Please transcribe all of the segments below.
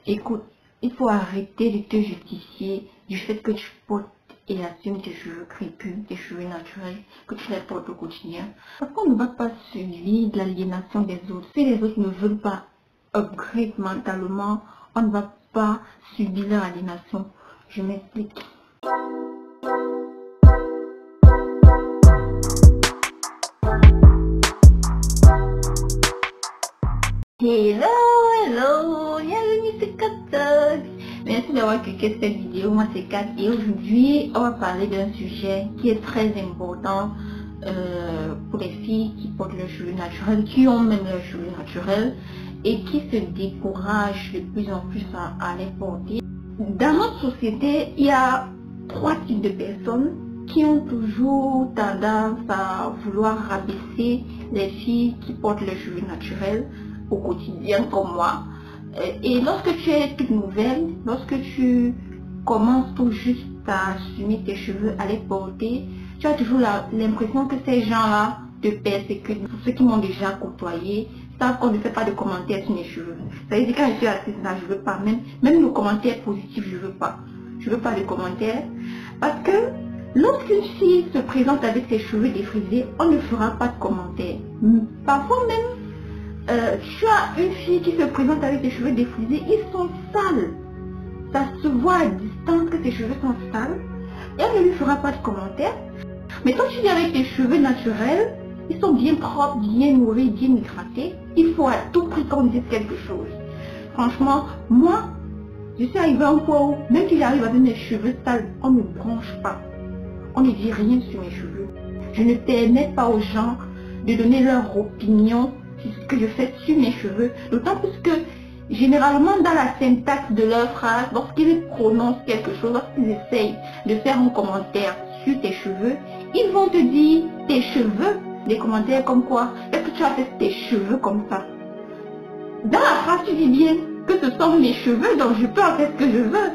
Écoute, il faut arrêter de te justifier du fait que tu portes et assumes tes cheveux crépus, tes cheveux naturels, que tu les portes au quotidien. Parce qu'on ne va pas subir de l'aliénation des autres. Si les autres ne veulent pas upgrade mentalement, on ne va pas subir leur aliénation. Je m'explique. Hello, bienvenue sur Kat. Merci d'avoir cliqué cette vidéo. Moi c'est Kat et aujourd'hui on va parler d'un sujet qui est très important pour les filles qui portent leurs cheveux naturels, qui ont même leurs cheveux naturels et qui se découragent de plus en plus à les porter. Dans notre société, il y a trois types de personnes qui ont toujours tendance à vouloir rabaisser les filles qui portent leurs cheveux naturels au quotidien comme moi. Et lorsque tu es toute nouvelle, lorsque tu commences tout juste à assumer tes cheveux, à les porter, tu as toujours l'impression que ces gens-là te persécutent. Pour ceux qui m'ont déjà côtoyé, savent qu'on ne fait pas de commentaires sur mes cheveux. Ça veut dire quand je suis assise là, je veux pas, même nos commentaires positifs, je veux pas. Je veux pas de commentaires. Parce que lorsqu'une fille se présente avec ses cheveux défrisés, on ne fera pas de commentaires. Parfois même, tu as une fille qui se présente avec ses cheveux défrisés, ils sont sales. Ça se voit à distance que ses cheveux sont sales. Et elle ne lui fera pas de commentaires. Mais quand tu viens avec tes cheveux naturels, ils sont bien propres, bien nourris, bien hydratés. Il faut à tout prix qu'on dise quelque chose. Franchement, moi, je suis arrivée à un point où, même si j'arrive avec mes cheveux sales, on ne bronche pas. On ne dit rien sur mes cheveux. Je ne permets pas aux gens de donner leur opinion sur ce que je fais sur mes cheveux. D'autant plus que, généralement, dans la syntaxe de leur phrase, lorsqu'ils prononcent quelque chose, lorsqu'ils essayent de faire un commentaire sur tes cheveux, ils vont te dire tes cheveux, des commentaires comme quoi, est-ce que tu as fait tes cheveux comme ça? Dans la phrase, tu dis bien que ce sont mes cheveux, donc je peux en faire ce que je veux.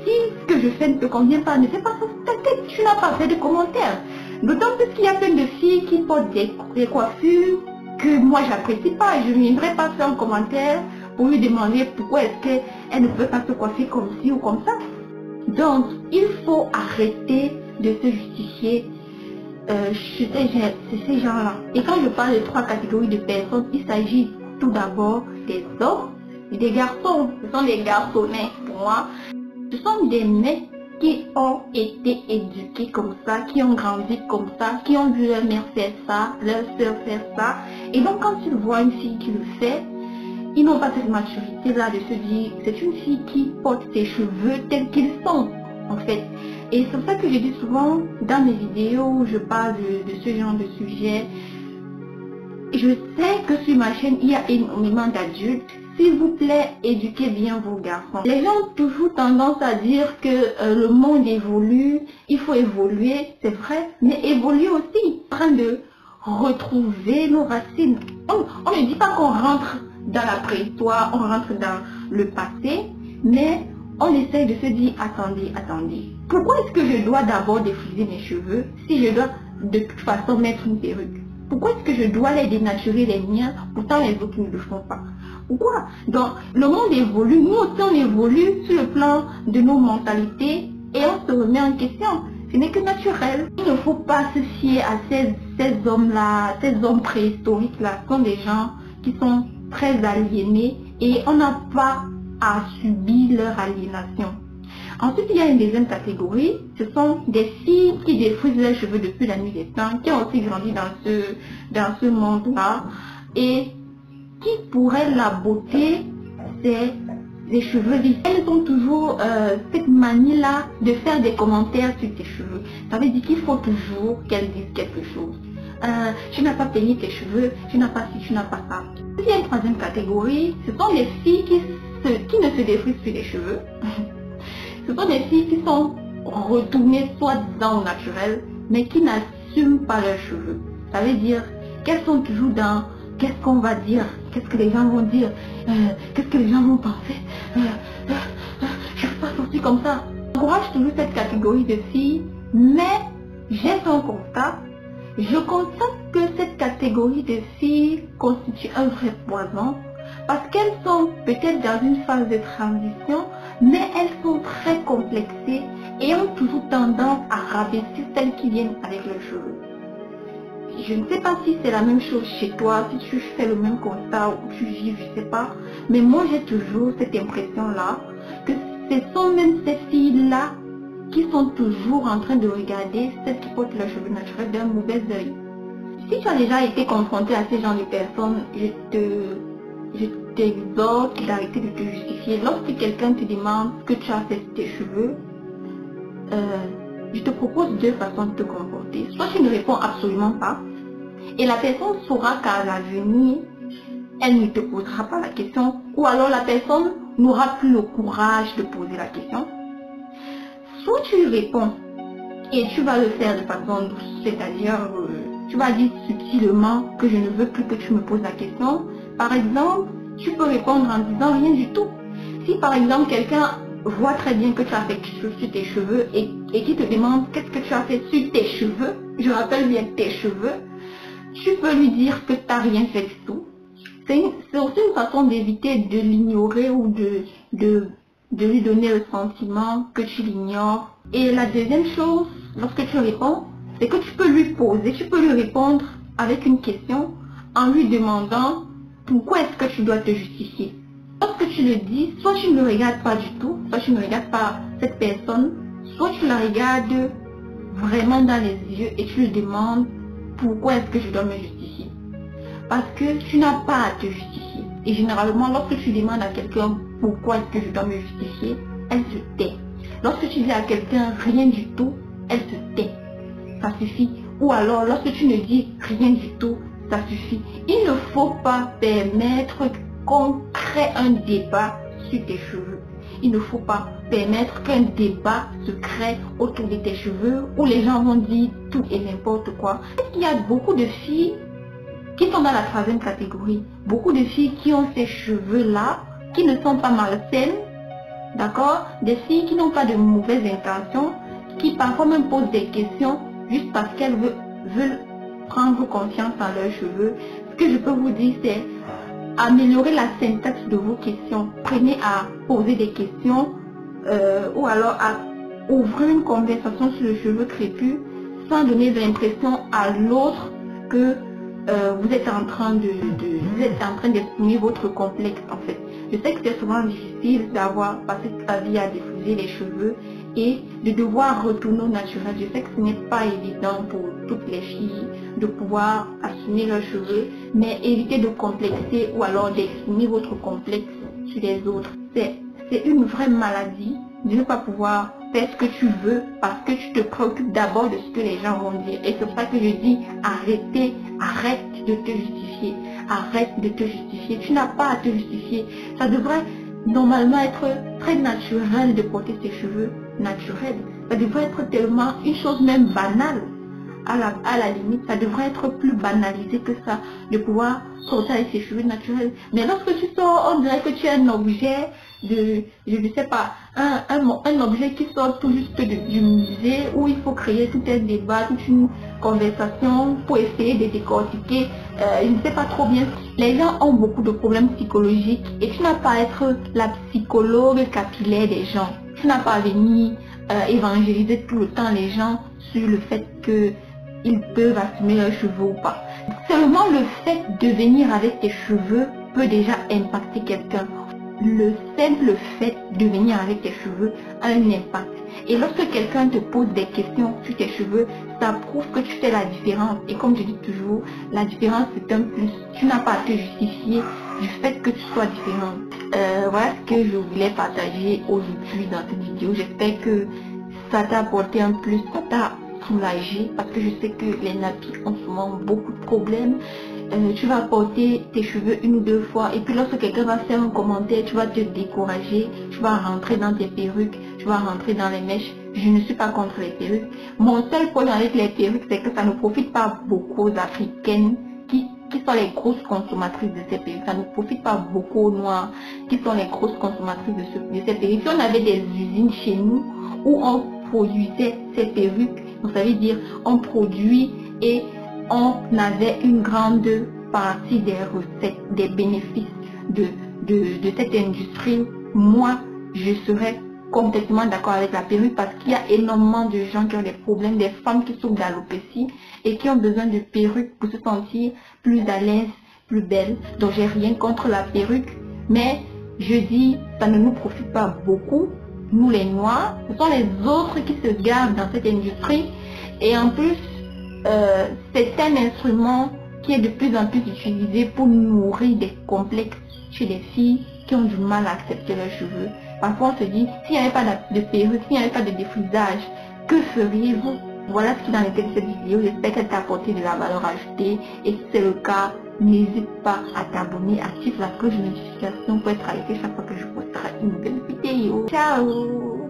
Si ce que je fais ne te convient pas, ne fais pas ça, t'inquiète, tu n'as pas fait de commentaires. D'autant plus qu'il y a plein de filles qui portent des coiffures que moi j'apprécie pas. Je ne viendrai pas faire un commentaire pour lui demander pourquoi est-ce qu'elle ne peut pas se coiffer comme ci ou comme ça. Donc, il faut arrêter de se justifier chez ces gens-là. Et quand je parle de trois catégories de personnes, il s'agit tout d'abord des hommes et des garçons. Ce sont des garçonnets pour moi. Ce sont des mecs qui ont été éduqués comme ça, qui ont grandi comme ça, qui ont vu leur mère faire ça, leur soeur faire ça. Et donc quand ils voient une fille qui le fait, ils n'ont pas cette maturité-là de se dire c'est une fille qui porte ses cheveux tels qu'ils sont, en fait. Et c'est pour ça que je dis souvent dans mes vidéos où je parle de ce genre de sujet, je sais que sur ma chaîne il y a énormément d'adultes. S'il vous plaît, éduquez bien vos garçons. Les gens ont toujours tendance à dire que le monde évolue, il faut évoluer, c'est vrai, mais évoluer aussi, en train de retrouver nos racines. On ne dit pas qu'on rentre dans la préhistoire, on rentre dans le passé, mais on essaye de se dire, attendez, pourquoi est-ce que je dois d'abord défriser mes cheveux si je dois de toute façon mettre une perruque? Pourquoi est-ce que je dois les dénaturer les miens, pourtant les autres ne le font pas? Pourquoi? Donc, le monde évolue, nous aussi on évolue sur le plan de nos mentalités et on se remet en question. Ce n'est que naturel. Il ne faut pas se fier à ces hommes-là, ces hommes préhistoriques-là, ce sont des gens qui sont très aliénés et on n'a pas à subir leur aliénation. Ensuite, il y a une deuxième catégorie, ce sont des filles qui défrisent leurs cheveux depuis la nuit des temps, qui ont aussi grandi dans ce monde-là et qui pour elles la beauté, c'est les cheveux lisses. Elles ont toujours cette manie-là de faire des commentaires sur tes cheveux. Ça veut dire qu'il faut toujours qu'elles disent quelque chose. Tu n'as pas peigné tes cheveux, tu n'as pas ci, tu n'as pas ça. Il y a une troisième catégorie, ce sont les filles qui ne se défrisent plus les cheveux. Ce sont des filles qui sont retournées soi-disant au naturel, mais qui n'assument pas leurs cheveux. Ça veut dire qu'elles sont toujours dans qu'est-ce qu'on va dire, qu'est-ce que les gens vont dire, qu'est-ce que les gens vont penser. Je ne veux pas sortir comme ça. J'encourage toujours cette catégorie de filles, mais j'ai fait un constat. Je constate que cette catégorie de filles constitue un vrai poison Parce qu'elles sont peut-être dans une phase de transition, mais elles sont très complexées et ont toujours tendance à rabaisser celles qui viennent avec leurs cheveux. Je ne sais pas si c'est la même chose chez toi, si tu fais le même constat ou tu vis, je ne sais pas. Mais moi, j'ai toujours cette impression-là que ce sont même ces filles-là qui sont toujours en train de regarder celles qui portent leurs cheveux naturels d'un mauvais œil. Si tu as déjà été confronté à ces genres de personnes, je t'exhorte d'arrêter de te justifier. Lorsque quelqu'un te demande ce que tu as fait sur tes cheveux, je te propose deux façons de te comporter. Soit tu ne réponds absolument pas, et la personne saura qu'à l'avenir, elle ne te posera pas la question, ou alors la personne n'aura plus le courage de poser la question. Soit tu réponds, et tu vas le faire de façon douce, c'est-à-dire tu vas dire subtilement que je ne veux plus que tu me poses la question. Par exemple, tu peux répondre en disant rien du tout. Si par exemple quelqu'un voit très bien que tu as fait quelque chose sur tes cheveux et qui te demande qu'est-ce que tu as fait sur tes cheveux, je rappelle bien tes cheveux, tu peux lui dire que tu n'as rien fait du tout. C'est aussi une façon d'éviter de l'ignorer ou de lui donner le sentiment que tu l'ignores. Et la deuxième chose, lorsque tu réponds, c'est que tu peux lui répondre avec une question en lui demandant pourquoi est-ce que tu dois te justifier. Lorsque tu le dis, soit tu ne le regardes pas du tout, soit tu ne regardes pas cette personne, soit tu la regardes vraiment dans les yeux et tu lui demandes pourquoi est-ce que je dois me justifier. Parce que tu n'as pas à te justifier. Et généralement, lorsque tu demandes à quelqu'un pourquoi est-ce que je dois me justifier, elle se tait. Lorsque tu dis à quelqu'un rien du tout, elle se tait. Ça suffit. Ou alors, lorsque tu ne dis rien du tout, ça suffit. Il ne faut pas permettre qu'on crée un débat sur tes cheveux. Il ne faut pas permettre qu'un débat se crée autour de tes cheveux où les gens vont dire tout et n'importe quoi. Il y a beaucoup de filles qui sont dans la troisième catégorie. Beaucoup de filles qui ont ces cheveux-là, qui ne sont pas malsaines, d'accord? Des filles qui n'ont pas de mauvaises intentions, qui parfois même posent des questions juste parce qu'elles veulent prendre confiance en leurs cheveux. Ce que je peux vous dire, c'est améliorer la syntaxe de vos questions. Prenez à poser des questions ou alors à ouvrir une conversation sur le cheveu crépus sans donner l'impression à l'autre que vous êtes en train d'exprimer votre complexe en fait. Je sais que c'est souvent difficile d'avoir passé sa vie à diffuser les cheveux et de devoir retourner au naturel. Je sais que ce n'est pas évident pour toutes les filles de pouvoir assumer leurs cheveux, mais évitez de complexer ou alors d'exprimer votre complexe sur les autres. C'est une vraie maladie de ne pas pouvoir faire ce que tu veux parce que tu te préoccupes d'abord de ce que les gens vont dire. Et c'est pour ça que je dis arrête de te justifier. Arrête de te justifier. Tu n'as pas à te justifier. Ça devrait normalement être très naturel de porter ses cheveux naturels. Ça devrait être tellement une chose même banale. À la limite, ça devrait être plus banalisé que ça, de pouvoir sortir avec ses cheveux naturels. Mais lorsque tu sors, on dirait que tu es un objet de, je ne sais pas, un objet qui sort tout juste du musée où il faut créer tout un débat, toute une conversation pour essayer de décortiquer, je ne sais pas trop bien. Les gens ont beaucoup de problèmes psychologiques et tu n'as pas à être la psychologue capillaire des gens. Tu n'as pas à venir évangéliser tout le temps les gens sur le fait qu'ils peuvent assumer leurs cheveux ou pas. Seulement le fait de venir avec tes cheveux peut déjà impacter quelqu'un. Le simple fait de venir avec tes cheveux a un impact. Et lorsque quelqu'un te pose des questions sur tes cheveux, ça prouve que tu fais la différence. Et comme je dis toujours, la différence c'est un plus. Tu n'as pas à te justifier du fait que tu sois différente. Voilà ce que je voulais partager aujourd'hui dans cette vidéo. J'espère que ça t'a apporté un plus, ça t'a soulagé parce que je sais que les nappis ont souvent beaucoup de problèmes. Tu vas porter tes cheveux une ou deux fois et puis lorsque quelqu'un va faire un commentaire, tu vas te décourager, tu vas rentrer dans tes perruques, tu vas rentrer dans les mèches. Je ne suis pas contre les perruques. Mon seul problème avec les perruques, c'est que ça ne profite pas beaucoup aux Africaines qui sont les grosses consommatrices de ces perruques. Ça ne profite pas beaucoup aux Noirs qui sont les grosses consommatrices de ces perruques. Si on avait des usines chez nous où on produisait ces perruques, ça veut dire on produit et on avait une grande partie des recettes, des bénéfices de cette industrie, moi, je serais complètement d'accord avec la perruque parce qu'il y a énormément de gens qui ont des problèmes, des femmes qui souffrent d'alopécie et qui ont besoin de perruques pour se sentir plus à l'aise, plus belle. Donc j'ai rien contre la perruque, mais je dis, ça ne nous profite pas beaucoup, nous les Noirs. Ce sont les autres qui se gardent dans cette industrie. Et en plus, c'est un instrument qui est de plus en plus utilisé pour nourrir des complexes chez les filles qui ont du mal à accepter leurs cheveux. Parfois on se dit, s'il n'y avait pas de perruque, s'il n'y avait pas de défrisage, que feriez-vous? Voilà ce qui est dans le texte de cette vidéo. J'espère qu'elle t'a apporté de la valeur ajoutée. Et si c'est le cas, n'hésite pas à t'abonner, active la cloche de notification pour être alerté chaque fois que je posterai une nouvelle vidéo. Ciao!